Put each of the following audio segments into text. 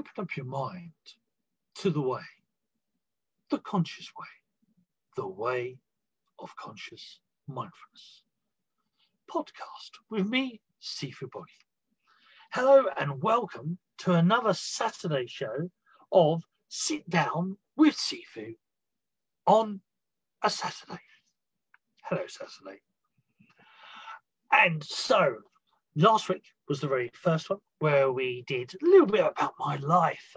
open up your mind to the way, the conscious way, the way of conscious mindfulness. Podcast with me, Sifu Boggy. Hello and welcome to another Saturday show of Sit Down with Sifu on a Saturday. Hello, Saturday. And so, last week was the very first one where we did a little bit about my life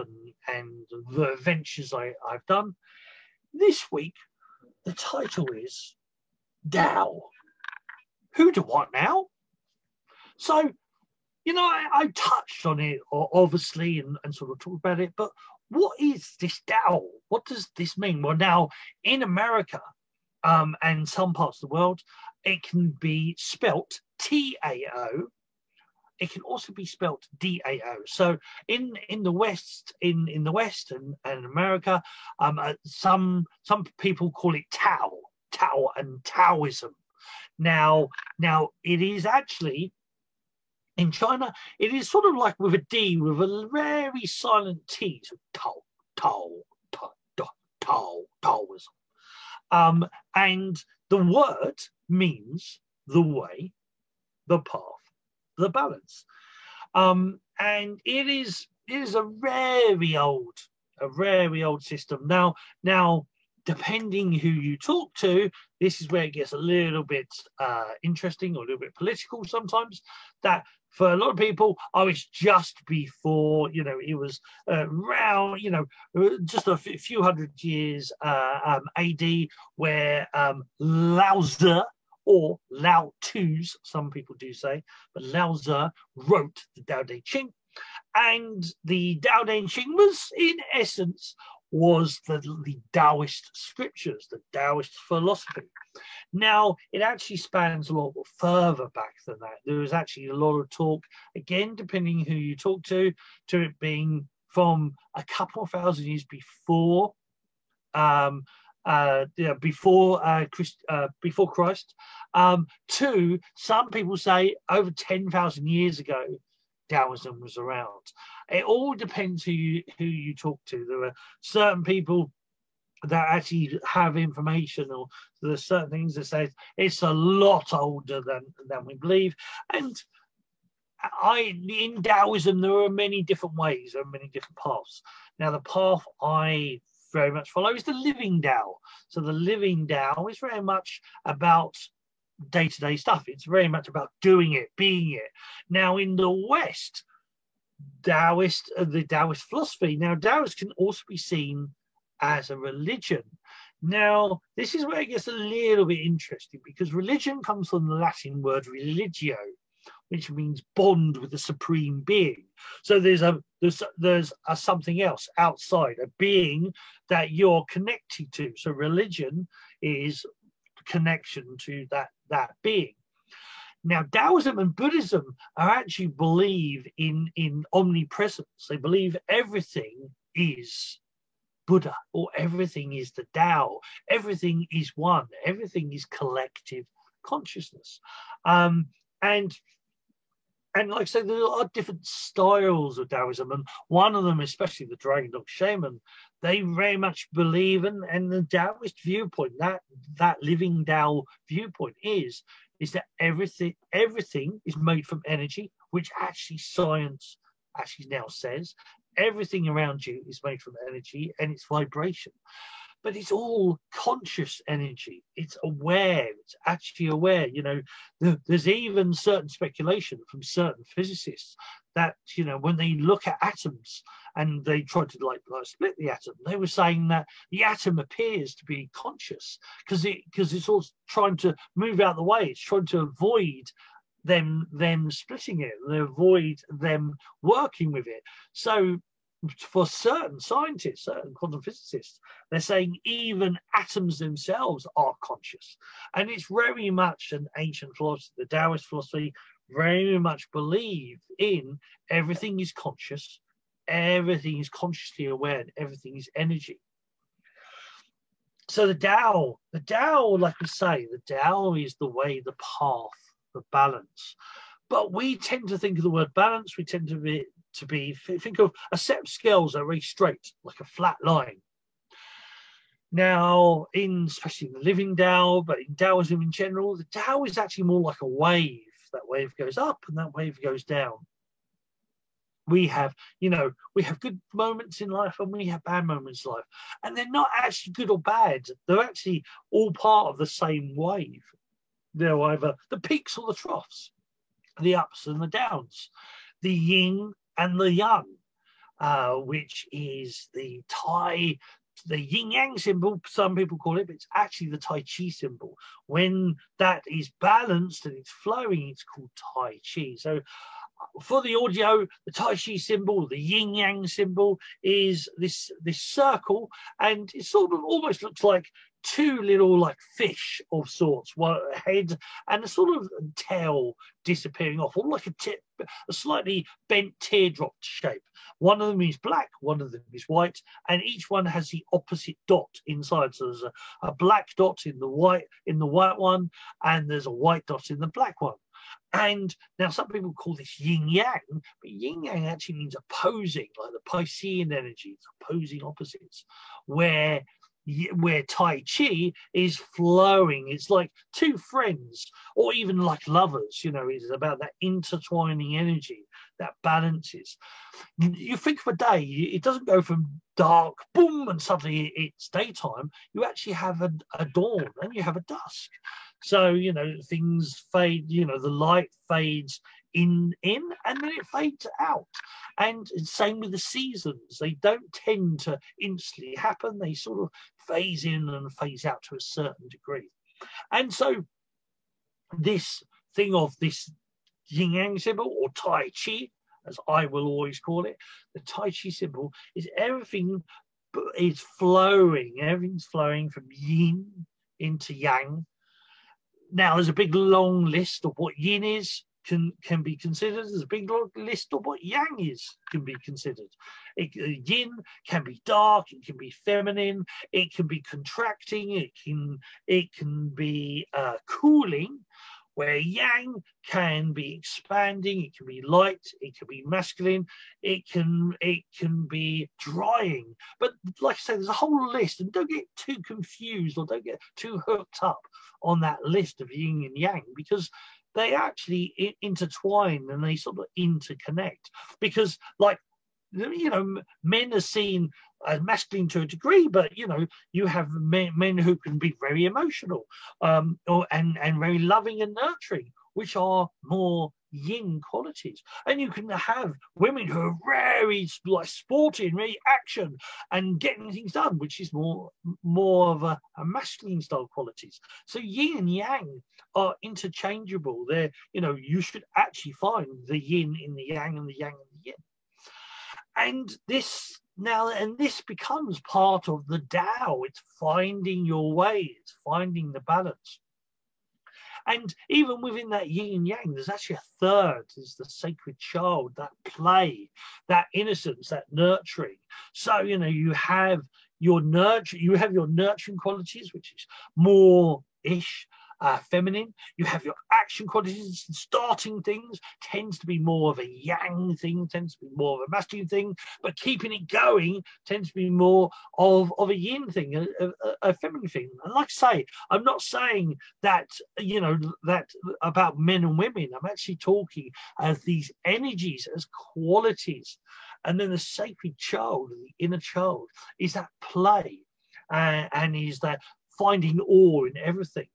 and the adventures I've done. This week, the title is Tao. Who to what now? So, I touched on it, obviously, and sort of talked about it, but what is this Tao? What does this mean? Well, now, in America and some parts of the world, it can be spelt T-A-O. It can also be spelt D-A-O. So in the West, in the West and America, some people call it Tao and Taoism. Now it is actually in China. It is sort of like with a D, with a very silent T. So Taoism. And the word means the way, the path, the balance, and it is a very old system. Now, depending who you talk to, this is where it gets a little bit interesting or a little bit political sometimes. That for a lot of people, it's just before, it was around, just a few hundred years AD, where Lao Tzu, or Lao Tzu's, some people do say, but Lao Tzu wrote the Tao Te Ching, and the Tao Te Ching was the Taoist scriptures, the Taoist philosophy. Now, it actually spans a lot further back than that. There was actually a lot of talk, again, depending who you talk to it being from a couple of thousand years before before Christ, to some people say over 10,000 years ago, Taoism was around. It all depends who you talk to. There are certain people that actually have information, or there are certain things that say it's a lot older than we believe. And in Taoism, there are many different ways, there are many different paths. Now, the path I very much follow is the living Tao. So the living Tao is very much about day-to-day stuff. It's very much about doing it, being it. Now, in the West, the Taoist philosophy. Now, Taoist can also be seen as a religion. Now, this is where it gets a little bit interesting, because religion comes from the Latin word religio, which means bond with the supreme being. So there's a something else outside, a being that you're connected to. So religion is connection to that being. Now, Taoism and Buddhism actually believe in omnipresence. They believe everything is Buddha, or everything is the Tao. Everything is one. Everything is collective consciousness. And like I said, there are different styles of Taoism, and one of them, especially the Dragon Dog Shaman, they very much believe, and the Taoist viewpoint, that living Tao viewpoint is that everything is made from energy, which actually science actually now says everything around you is made from energy and it's vibration. But it's all conscious energy. It's aware. It's actually aware. There's even certain speculation from certain physicists that, when they look at atoms and they try to like split the atom, they were saying that the atom appears to be conscious because it's all trying to move out of the way. It's trying to avoid them splitting it, and avoid them working with it. So for certain scientists, certain quantum physicists, they're saying even atoms themselves are conscious. And it's very much an ancient philosophy. The Taoist philosophy very much believe in everything is conscious, everything is consciously aware, and everything is energy. So the Tao, like we say, the Tao is the way, the path, the balance. But we tend to think of the word balance, we tend to to be, think of a set of scales that are very straight, like a flat line. Now, especially in the living Tao, but in Taoism in general, the Tao is actually more like a wave. That wave goes up and that wave goes down. We have good moments in life and we have bad moments in life. And they're not actually good or bad. They're actually all part of the same wave. They're either the peaks or the troughs, the ups and the downs, the yin and the yang, which is the yin yang symbol, some people call it, but it's actually the Tai Chi symbol. When that is balanced and it's flowing, it's called Tai Chi. So for the audio, the Tai Chi symbol, the yin yang symbol, is this circle, and it sort of almost looks like two little like fish of sorts, one head and a sort of tail disappearing off, or like a slightly bent teardrop shape. One of them is black, one of them is white, and each one has the opposite dot inside. So there's a black dot in the white one, and there's a white dot in the black one. And now some people call this yin yang, but yin yang actually means opposing, like the Piscean energies, opposing opposites, where Tai Chi is flowing. It's like two friends, or even like lovers, it's about that intertwining energy that balances. You think of a day, it doesn't go from dark, boom, and suddenly it's daytime. You actually have a dawn and you have a dusk. So, things fade, the light fades in and then it fades out. And same with the seasons. They don't tend to instantly happen. They sort of phase in and phase out to a certain degree. And so this thing of this yin yang symbol, or Tai Chi, as I will always call it, the Tai Chi symbol is everything is flowing. Everything's flowing from yin into yang. Now, there's a big long list of what yin is can be considered. There's a big long list of what yang is can be considered. Yin can be dark, it can be feminine, it can be contracting, it can be cooling, where yang can be expanding, it can be light, it can be masculine, it can be drying. But like I say, there's a whole list, and don't get too confused or don't get too hooked up on that list of yin and yang, because they actually intertwine and they sort of interconnect. Because, like, men are seen as masculine to a degree, but you have men who can be very emotional, and very loving and nurturing, which are more yin qualities. And you can have women who are very like sporty and very action and getting things done, which is more of a masculine style qualities. So yin and yang are interchangeable. They're, you should actually find the yin in the yang and the yang in the yin. And this becomes part of the Tao. It's finding your way, it's finding the balance. And even within that yin and yang, there's actually a third, is the sacred child, that play, that innocence, that nurturing. So, you have your nurturing qualities, which is more-ish, feminine. You have your action qualities, starting things, tends to be more of a yang thing, tends to be more of a masculine thing, but keeping it going tends to be more of a yin thing, a feminine thing. And like I say, I'm not saying that, that about men and women. I'm actually talking as these energies, as qualities. And then the sacred child, the inner child, is that play, and is that finding awe in everything.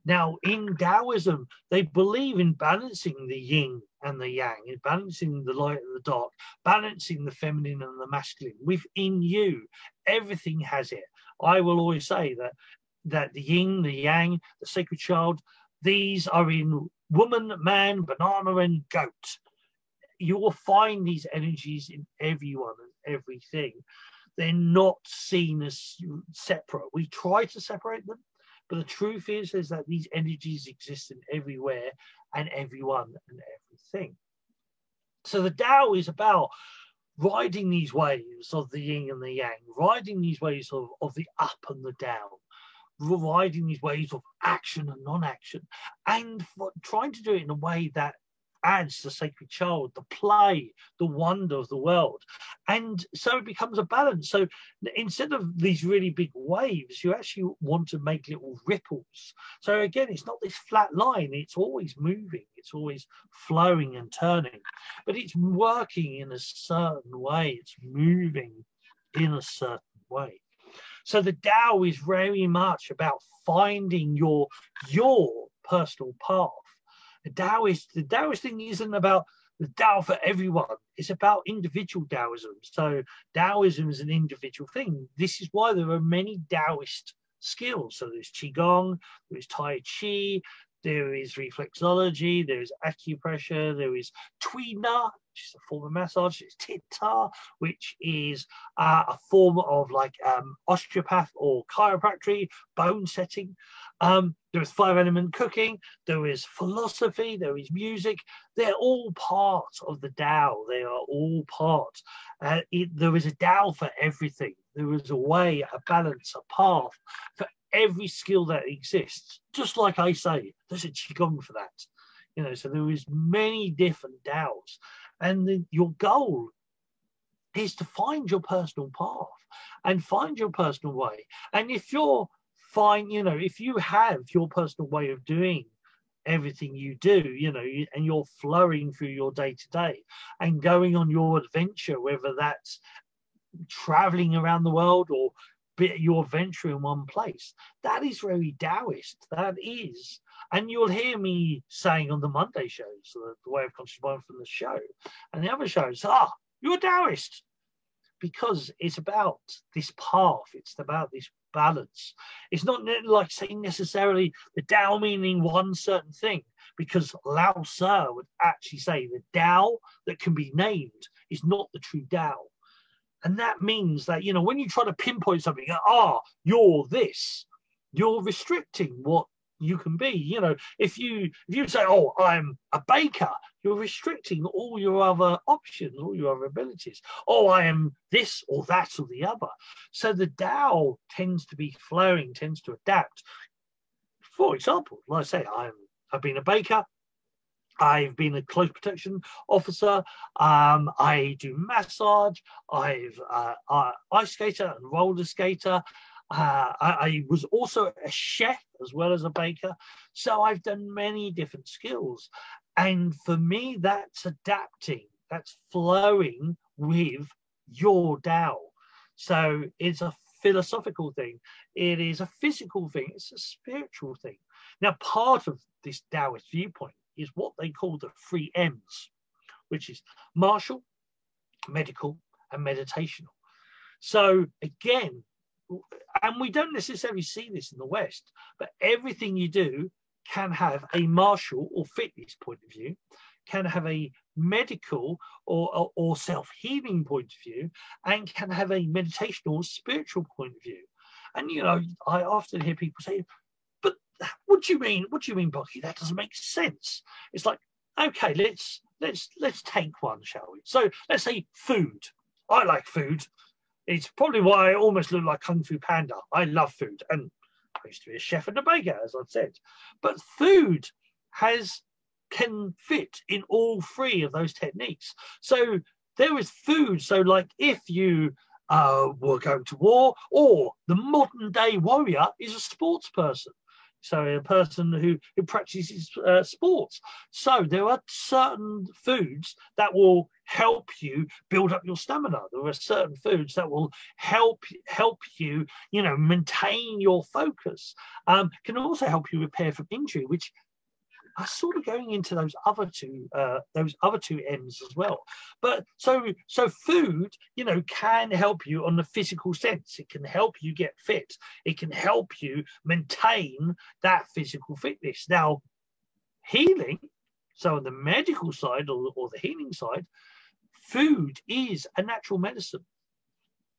Now, in Taoism, they believe in balancing the yin and the yang, in balancing the light and the dark, balancing the feminine and the masculine. Within you, everything has it. I will always say that the yin, the yang, the sacred child, these are in woman, man, banana, and goat. You will find these energies in everyone and everything. They're not seen as separate. We try to separate them, but the truth is that these energies exist in everywhere and everyone and everything. So the Tao is about riding these waves of the yin and the yang, riding these waves of the up and the down, riding these waves of action and non-action, and trying to do it in a way that adds the sacred child, the play, the wonder of the world. And so it becomes a balance. So instead of these really big waves, you actually want to make little ripples. So again, it's not this flat line, it's always moving, it's always flowing and turning, but it's working in a certain way, it's moving in a certain way. So the Tao is very much about finding your personal path. The Taoist thing isn't about the Tao for everyone. It's about individual Taoism. So Taoism is an individual thing. This is why there are many Taoist skills. So there's Qigong, there's Tai Chi, there is reflexology, there is acupressure, there is Tui Na, which is a form of massage, there's Tit Ta, which is a form of like osteopath or chiropractic, bone setting. There is 5-element cooking, there is philosophy, there is music. They're all part of the Tao. They are all part. There is a Tao for everything. There is a way, a balance, a path for every skill that exists. Just like I say, there's a Qigong for that. You know, so there is many different Taos. And your goal is to find your personal path and find your personal way. And if you're fine, you know, if you have your personal way of doing everything you do, you know, and you're flowing through your day to day and going on your adventure, whether that's traveling around the world or your adventure in one place, that is very Taoist. That is. And you'll hear me saying on the Monday shows, the Way of Conscious Mindfulness show, and the other shows, you're a Taoist. Because it's about this path, it's about this balance. It's not like saying necessarily the Tao meaning one certain thing, because Lao Tzu would actually say the Tao that can be named is not the true Tao. And that means that, you know, when you try to pinpoint something, you're this, you're restricting what you can be. You know, if you say, I'm a baker, you're restricting all your other options, all your other abilities. I am this or that or the other. So the Tao tends to be flowing, tends to adapt. For example, like I say, I've been a baker, I've been a close protection officer, I do massage, I've ice skater and roller skater. I was also a chef as well as a baker. So I've done many different skills. And for me, that's adapting, that's flowing with your Tao. So it's a philosophical thing, it is a physical thing, it's a spiritual thing. Now, part of this Taoist viewpoint is what they call the 3 M's, which is martial, medical, and meditational. So again, and we don't necessarily see this in the West, but everything you do can have a martial or fitness point of view, can have a medical or self-healing point of view, and can have a meditational or spiritual point of view. And, you know, I often hear people say, but what do you mean? What do you mean, Bucky? That doesn't make sense. It's like, okay, let's take one, shall we? So let's say food. I like food. It's probably why I almost look like Kung Fu Panda. I love food, and I used to be a chef and a baker, as I've said. But food can fit in all 3 of those techniques. So there is food. So like if you were going to war, or the modern day warrior is a sports person. So a person who practices sports. So there are certain foods that will help you build up your stamina. There are certain foods that will help you, you know, maintain your focus. Can also help you repair from injury, which are sort of going into those other two M's as well. But so food, you know, can help you on the physical sense. It can help you get fit. It can help you maintain that physical fitness. Now, healing, so on the medical side or the healing side, food is a natural medicine.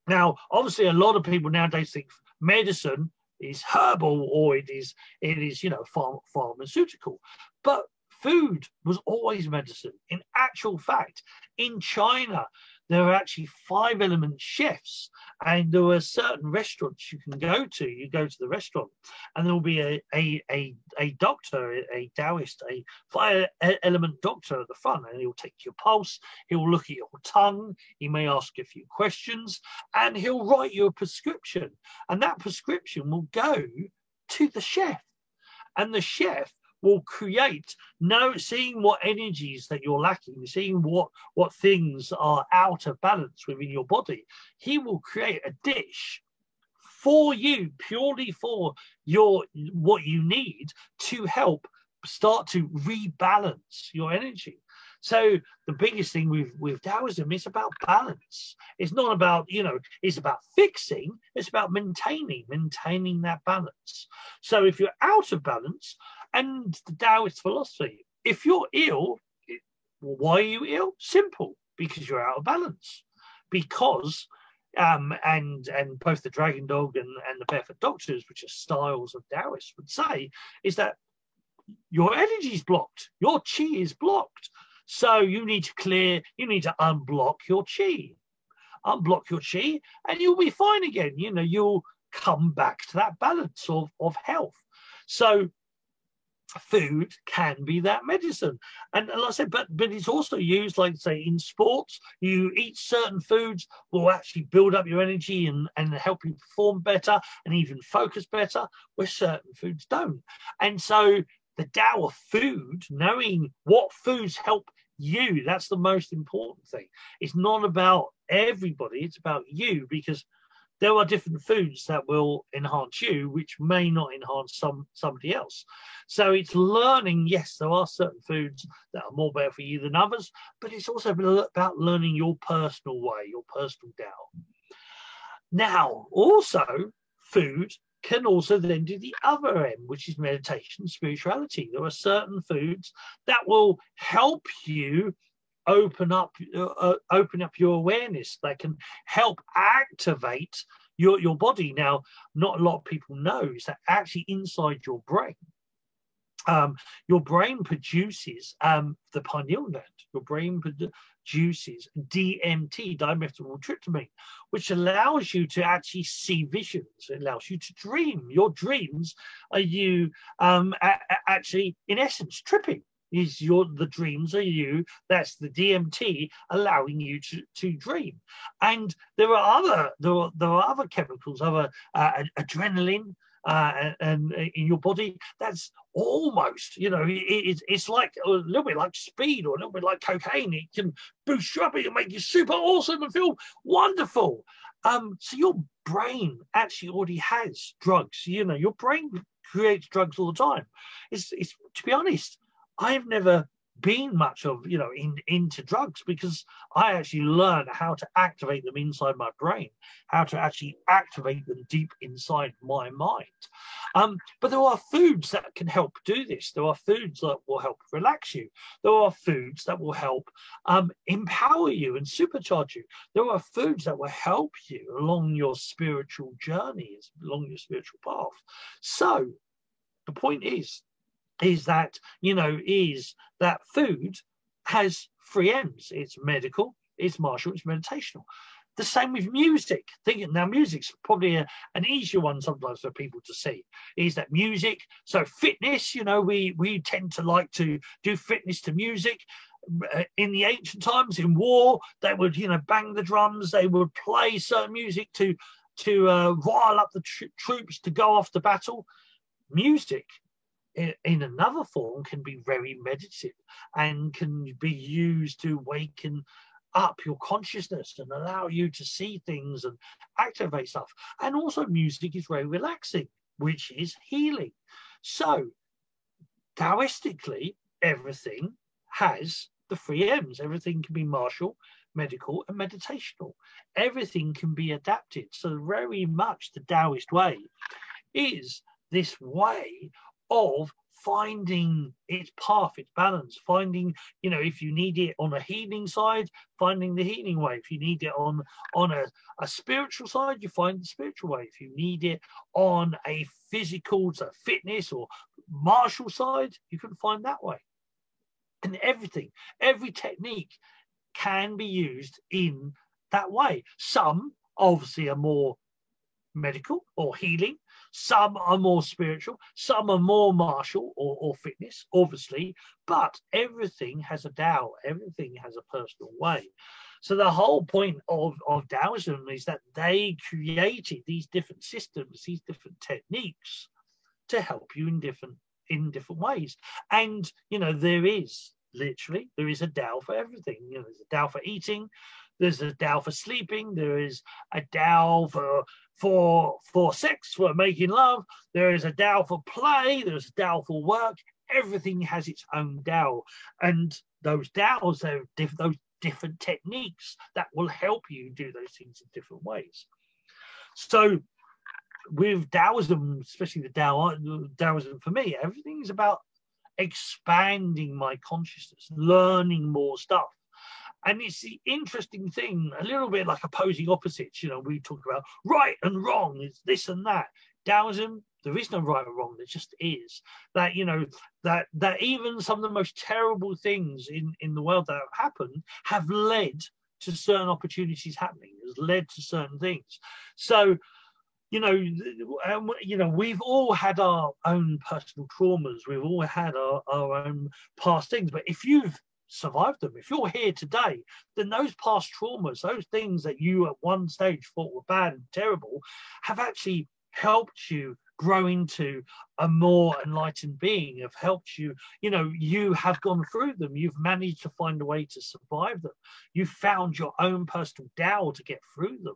Now, obviously, a lot of people nowadays think medicine is herbal or it is you know, pharmaceutical, but food was always medicine. In actual fact, in China, there are actually 5-element chefs, and there are certain restaurants you can go to. You go to the restaurant, and there will be a doctor, a Taoist, a 5-element doctor at the front, and he'll take your pulse, he'll look at your tongue, he may ask a few questions, and he'll write you a prescription. And that prescription will go to the chef, and the chef will create, seeing what energies that you're lacking, seeing what things are out of balance within your body. He will create a dish for you, purely for what you need to help start to rebalance your energy. So the biggest thing with Taoism is about balance. It's not about, it's about fixing, it's about maintaining that balance. So if you're out of balance, and the Taoist philosophy, if you're ill, why are you ill? Simple, because you're out of balance. Because and both the Dragon Dog and the Barefoot Doctors, which are styles of Taoists, would say is that your energy is blocked, your chi is blocked. So you need to unblock your chi. Unblock your chi, and you'll be fine again. You'll come back to that balance of health. So food can be that medicine, and like I said, but it's also used, like say in sports. You eat certain foods will actually build up your energy and help you perform better and even focus better, where certain foods don't. And so the Tao of food, knowing what foods help you, that's the most important thing. It's not about everybody, it's about you, because there are different foods that will enhance you, which may not enhance somebody else. So it's learning, yes, there are certain foods that are more better for you than others, but it's also about learning your personal way, your personal Tao. Now, also, food can also then do the other end, which is meditation, spirituality. There are certain foods that will help you open up your awareness, that can help activate your body. Now, not a lot of people know is that actually inside your brain produces the pineal gland. Your brain produces DMT, dimethyltryptamine, which allows you to actually see visions. It allows you to dream. Your dreams are you actually, in essence, tripping. The dreams are you. That's the DMT allowing you to dream. And there are other chemicals, other adrenaline and in your body. That's almost, it's like a little bit like speed or a little bit like cocaine. It can boost you up. It can make you super awesome and feel wonderful. So your brain actually already has drugs. Your brain creates drugs all the time. It's to be honest, I've never been much of, into drugs, because I actually learned how to activate them inside my brain, how to actually activate them deep inside my mind. But there are foods that can help do this. There are foods that will help relax you. There are foods that will help empower you and supercharge you. There are foods that will help you along your spiritual journey, along your spiritual path. So the point is that, is that food has 3 M's. It's medical, it's martial, it's meditational. The same with music. Now, music's probably an easier one sometimes for people to see, is that music. So fitness, we tend to like to do fitness to music. In the ancient times, in war, they would, bang the drums. They would play certain music to rile up the troops to go off to battle. Music, in another form, can be very meditative and can be used to waken up your consciousness and allow you to see things and activate stuff. And also music is very relaxing, which is healing. So Taoistically, everything has the 3 M's. Everything can be martial, medical, and meditational. Everything can be adapted. So very much the Taoist way is this way of finding its path, its balance, finding, if you need it on a healing side, finding the healing way. If you need it on a spiritual side, you find the spiritual way. If you need it on a physical, so fitness or martial side, you can find that way. And everything, every technique can be used in that way. Some obviously are more medical or healing, some are more spiritual, some are more martial or fitness, obviously, but everything has a Tao, everything has a personal way. So the whole point of Taoism is that they created these different systems, these different techniques to help you in different ways. And there is a Tao for everything. There's a Tao for eating, there's a Tao for sleeping, there is a Tao for sex, for making love, there is a Tao for play, there's a Tao for work. Everything has its own Tao, and those Taos are those different techniques that will help you do those things in different ways. So with Taoism, especially the Taoism for me, everything's about expanding my consciousness, learning more stuff. And it's the interesting thing, a little bit like opposing opposites. We talk about right and wrong, it's this and that. Taoism, there is no right or wrong, there just is. That, that even some of the most terrible things in the world that have happened have led to certain opportunities happening, has led to certain things. So, we've all had our own personal traumas, we've all had our own past things, but if you've survived them, if you're here today, then those past traumas, those things that you at one stage thought were bad and terrible, have actually helped you grow into a more enlightened being, have helped you, you have gone through them, you've managed to find a way to survive them, you've found your own personal Tao to get through them.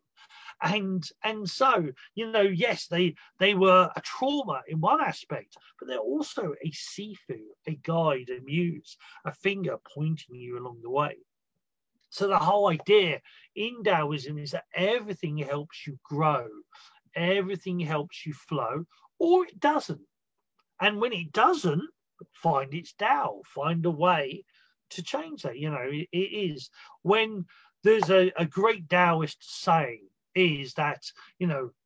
And so, yes, they were a trauma in one aspect, but they're also a sifu, a guide, a muse, a finger pointing you along the way. So the whole idea in Taoism is that everything helps you grow, everything helps you flow, or it doesn't. And when it doesn't, find its Tao, find a way to change that. It is when there's a great Taoist saying, is that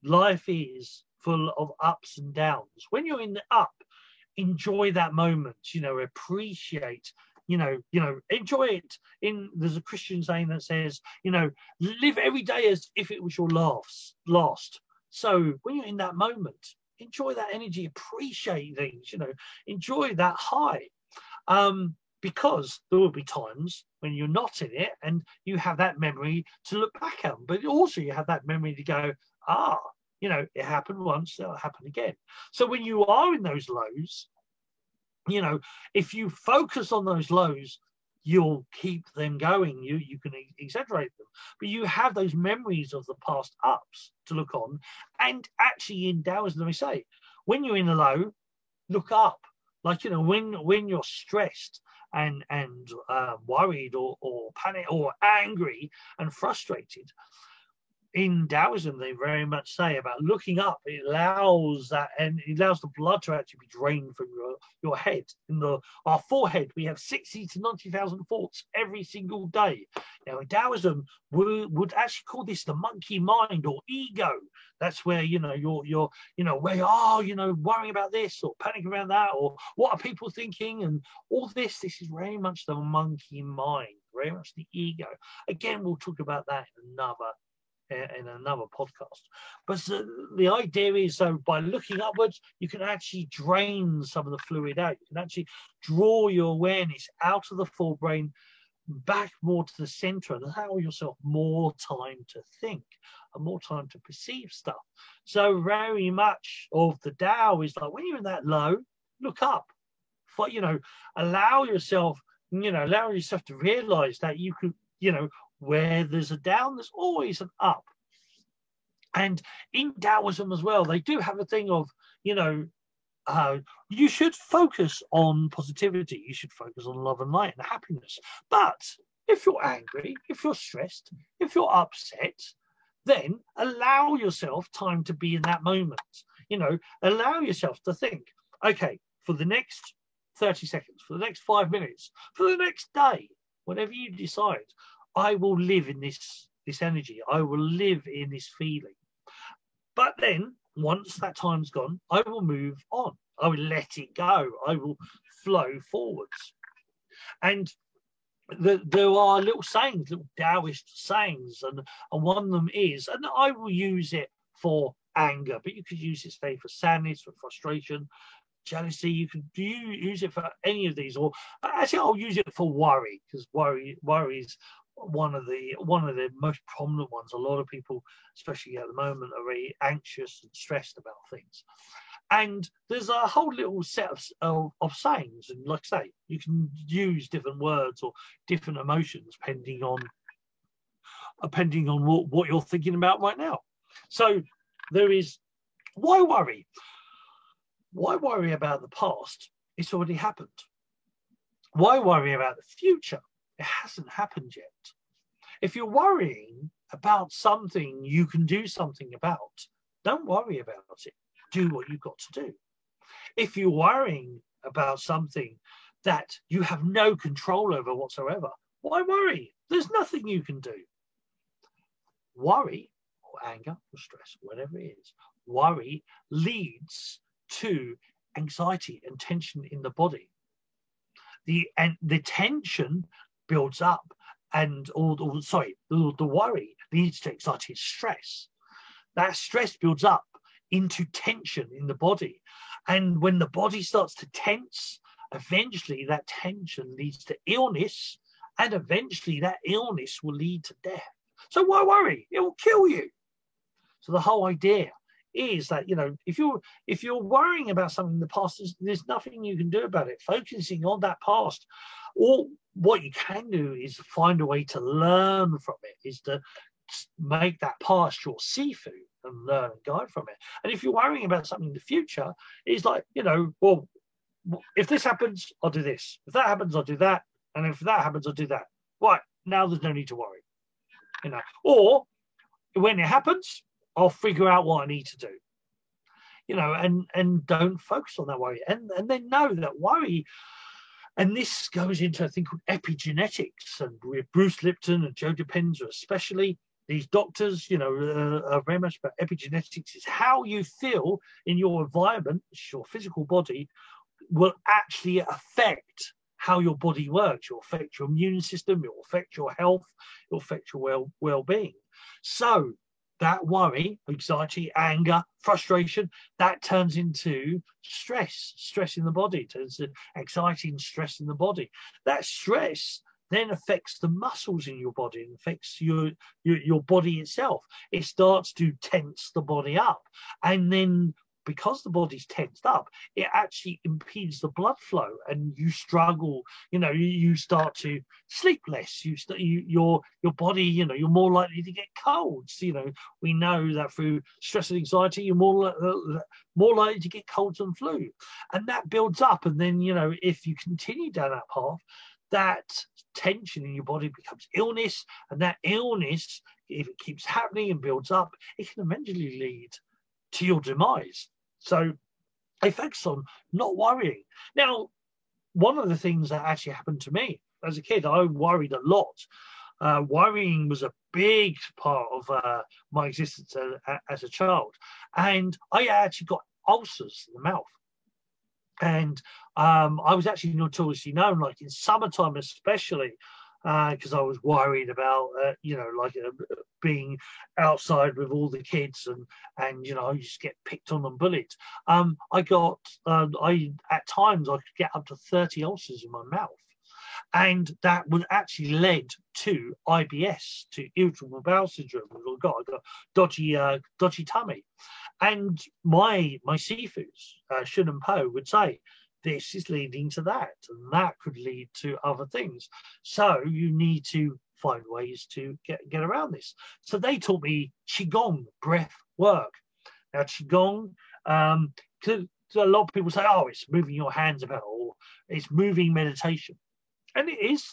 life is full of ups and downs. When you're in the up, enjoy that moment, appreciate, enjoy it. There's a Christian saying that says, live every day as if it was your last. So when you're in that moment, enjoy that energy, appreciate things, enjoy that high. Because there will be times when you're not in it and you have that memory to look back at, but also you have that memory to go, it happened once, it'll happen again. So when you are in those lows, if you focus on those lows, you'll keep them going. You can exaggerate them, but you have those memories of the past ups to look on. And actually in Taoism, let me say, when you're in a low, look up. Like, when you're stressed and worried or panic or angry and frustrated, in Taoism, they very much say about looking up. It allows that, and it allows the blood to actually be drained from your head. In our forehead, we have 60 to 90,000 thoughts every single day. Now, in Taoism, we would actually call this the monkey mind or ego. That's where you're worrying about this or panicking around that, or what are people thinking, and all this. This is very much the monkey mind, very much the ego. Again, we'll talk about that in another podcast. But the idea is, so by looking upwards, you can actually drain some of the fluid out. You can actually draw your awareness out of the forebrain back more to the center and allow yourself more time to think and more time to perceive stuff. So very much of the Tao is like, when you're in that low, look up. Allow yourself to realize that you could, where there's a down, there's always an up. And in Taoism as well, they do have a thing of, you should focus on positivity. You should focus on love and light and happiness. But if you're angry, if you're stressed, if you're upset, then allow yourself time to be in that moment. Allow yourself to think, okay, for the next 30 seconds, for the next 5 minutes, for the next day, whatever you decide, I will live in this energy. I will live in this feeling. But then, once that time's gone, I will move on. I will let it go. I will flow forwards. And there are little sayings, little Taoist sayings, and one of them is, and I will use it for anger, but you could use it, say, for sadness, for frustration, jealousy. You could use it for any of these, or actually I'll use it for worry, because worry is one of the most prominent ones. A lot of people, especially at the moment, are very anxious and stressed about things. And there's a whole little set of sayings, and like I say, you can use different words or different emotions depending on what you're thinking about right now. So there is, why worry? Why worry about the past? It's already happened. Why worry about the future? It hasn't happened yet. If you're worrying about something you can do something about, don't worry about it. Do what you've got to do. If you're worrying about something that you have no control over whatsoever, why worry? There's nothing you can do. Worry, or anger, or stress, whatever it is, worry leads to anxiety and tension in the body. The tension builds up, and the worry leads to anxiety and stress. That stress builds up into tension in the body, and when the body starts to tense, eventually that tension leads to illness, and eventually that illness will lead to death. So why worry? It will kill you. So the whole idea is that, if you're worrying about something in the past, there's nothing you can do about it. Focusing on that past, or what you can do is find a way to learn from it, is to make that past your seafood and learn and guide from it. And if you're worrying about something in the future, it's like, well, if this happens, I'll do this. If that happens, I'll do that. And if that happens, I'll do that. Right, now there's no need to worry. Or when it happens, I'll figure out what I need to do. And don't focus on that worry. And then know that worry, and this goes into a thing called epigenetics, and with Bruce Lipton and Joe Dispenza especially, these doctors, are very much about epigenetics. Is how you feel in your environment, your physical body, will actually affect how your body works. It will affect your immune system, it will affect your health, it will affect your well-being. So that worry, anxiety, anger, frustration, that turns into stress in the body, turns to anxiety and stress in the body. That stress then affects the muscles in your body and affects your body itself. It starts to tense the body up. And then because the body's tensed up, it actually impedes the blood flow, and you struggle. You start to sleep less. Your body, you're more likely to get colds. We know that through stress and anxiety, you're more likely to get colds and flu, and that builds up. And then if you continue down that path, that tension in your body becomes illness, and that illness, if it keeps happening and builds up, it can eventually lead to your demise. So effects on not worrying. Now, one of the things that actually happened to me as a kid, I worried a lot. Worrying was a big part of my existence as a child. And I actually got ulcers in the mouth. And I was actually notoriously known, like in summertime especially, because I was worried about, being outside with all the kids, and I just get picked on and bullied. At times I could get up to 30 ulcers in my mouth, and that would actually led to IBS, to irritable bowel syndrome. I got dodgy tummy, and my seafoods, Shun and Po, would say, this is leading to that, and that could lead to other things. So you need to find ways to get around this. So they taught me Qigong, breath work. Now Qigong, a lot of people say, oh, it's moving your hands about, or it's moving meditation. And it is,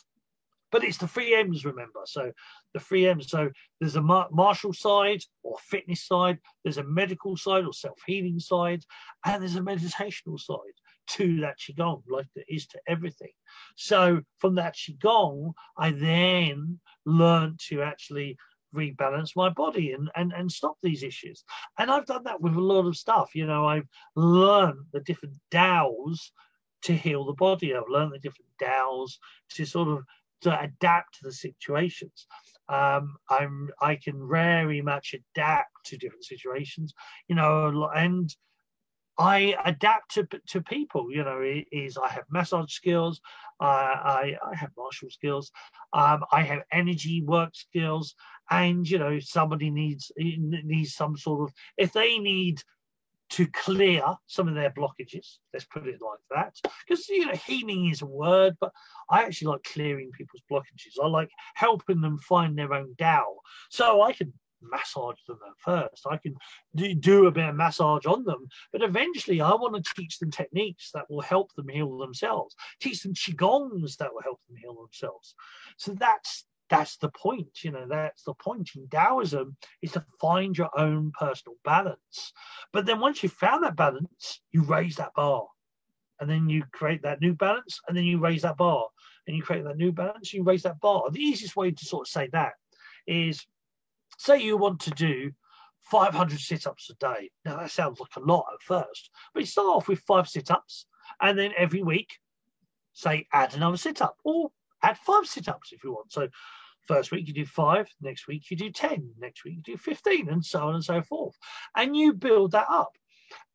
but it's the 3 M's, remember. So the 3 M's, so there's a martial side or fitness side, there's a medical side or self-healing side, and there's a meditational side to that Qigong, like there is to everything. So from that Qigong, I then learned to actually rebalance my body and stop these issues. And I've done that with a lot of stuff. I've learned the different Taos to heal the body. I've learned the different Taos to sort of to adapt to the situations. I can very much adapt to different situations, and I adapt to people. I have massage skills, I have martial skills, I have energy work skills, and somebody needs some sort of, if they need to clear some of their blockages, let's put it like that, because healing is a word, but I actually like clearing people's blockages. I like helping them find their own Tao, so I can massage them at first, I can do a bit of massage on them, but eventually I want to teach them techniques that will help them heal themselves, teach them qigongs that will help them heal themselves. So that's the point. That's the point in Taoism, is to find your own personal balance. But then once you've found that balance, you raise that bar, and then you create that new balance, and then you raise that bar, and you create that new balance, you raise that bar. The easiest way to sort of say that is, say you want to do 500 sit-ups a day. Now that sounds like a lot at first, but you start off with 5 sit-ups, and then every week, say, add another sit-up, or add 5 sit-ups if you want. So first week you do 5, next week you do 10, next week you do 15, and so on and so forth. And you build that up.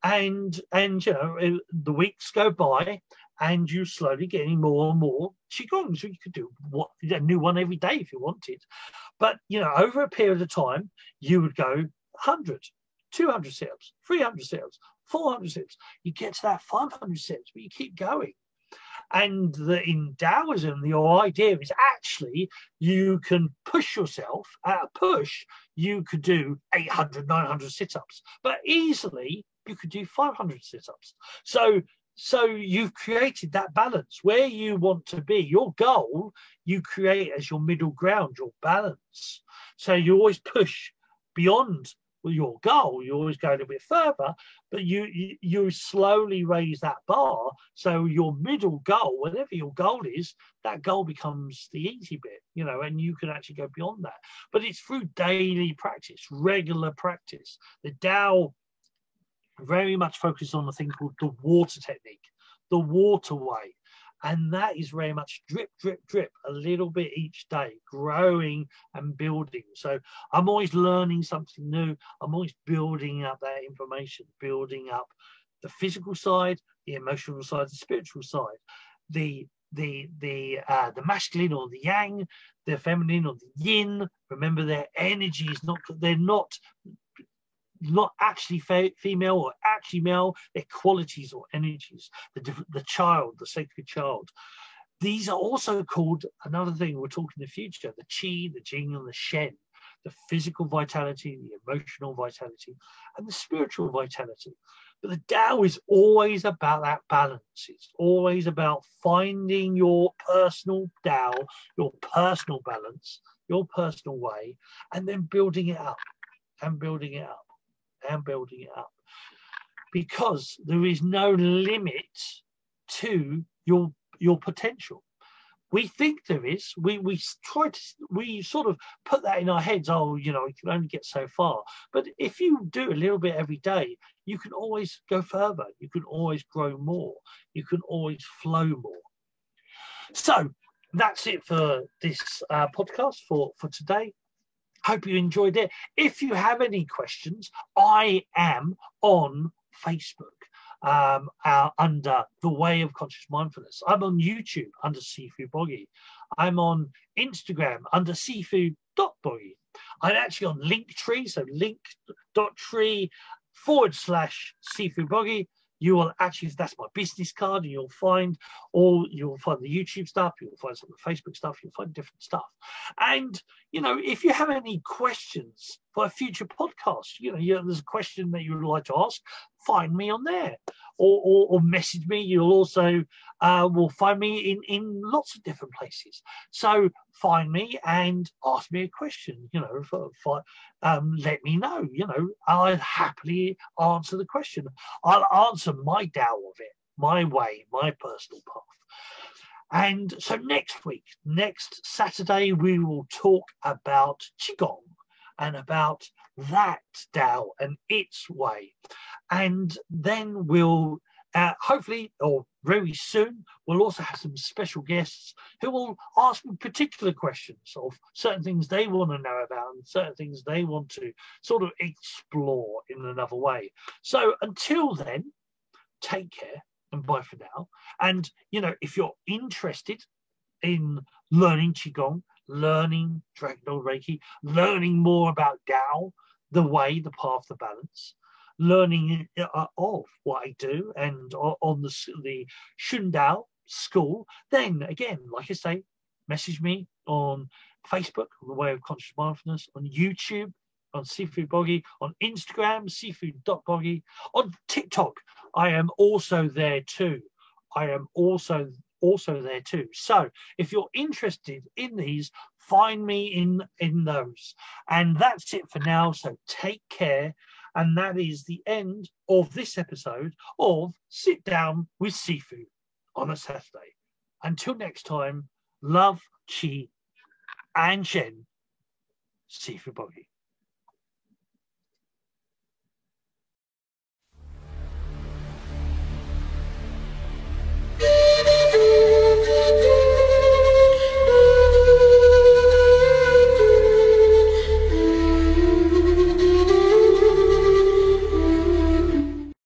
And the weeks go by, and you slowly getting more and more qigong. So you could do a new one every day if you wanted. But over a period of time, you would go 100, 200 sit-ups, 300 sit-ups, 400 sit-ups. You get to that 500 sit-ups, but you keep going. And in Taoism, your idea is actually you can push yourself. At a push, you could do 800, 900 sit-ups, but easily you could do 500 sit-ups. So you've created that balance where you want to be. Your goal, you create as your middle ground, your balance. So you always push beyond your goal. You always go a little bit further, but you slowly raise that bar. So your middle goal, whatever your goal is, that goal becomes the easy bit, and you can actually go beyond that. But it's through daily practice, regular practice. The Tao very much focuses on a thing called the water technique, the water way. And that is very much drip, drip, drip, a little bit each day, growing and building. So I'm always learning something new. I'm always building up that information, building up the physical side, the emotional side, the spiritual side, the masculine or the yang, the feminine or the yin. Remember, their energy is they're not actually female or actually male, their qualities or energies, the child, the sacred child. These are also called, another thing we'll talk in the future, the qi, the jing, and the shen, the physical vitality, the emotional vitality, and the spiritual vitality. But the Tao is always about that balance. It's always about finding your personal Tao, your personal balance, your personal way, and then building it up and building it up and building it up, because there is no limit to your potential. We think there is. We sort of put that in our heads. Oh, you can only get so far. But if you do a little bit every day, you can always go further. You can always grow more. You can always flow more. So that's it for this podcast for today. Hope you enjoyed it. If you have any questions, I am on Facebook under The Way of Conscious Mindfulness. I'm on YouTube under Sifu Boggy. I'm on Instagram under sifu.boggy. I'm actually on Linktree, so link.tree/Sifu Boggy. You will actually, that's my business card, and you'll find the YouTube stuff, you'll find some of the Facebook stuff, you'll find different stuff. And, if you have any questions for a future podcast, there's a question that you would like to ask, find me on there or message me. You'll also will find me in lots of different places. So find me and ask me a question, let me know, I'll happily answer the question. I'll answer my Tao of it, my way, my personal path. And so next Saturday, we will talk about Qigong and about that Tao and its way. And then we'll hopefully, or very soon, we'll also have some special guests who will ask me particular questions of certain things they want to know about and certain things they want to sort of explore in another way. So until then, take care and bye for now. And, you know, if you're interested in learning Qigong, learning Dragon Reiki, learning more about Gao, the way, the path, the balance, learning of what I do and on the Shundao school, then again, like I say, message me on Facebook, The Way of Conscious Mindfulness, on YouTube, on Seafood Boggy, on Instagram, seafood.boggy, on TikTok. I am also there too. I am also there too. So if you're interested in these, find me in those. And that's it for now. So take care. And that is the end of this episode of Sit Down with Seafood on a Saturday. Until next time, love, chi, and Shen, Seafood Boggy.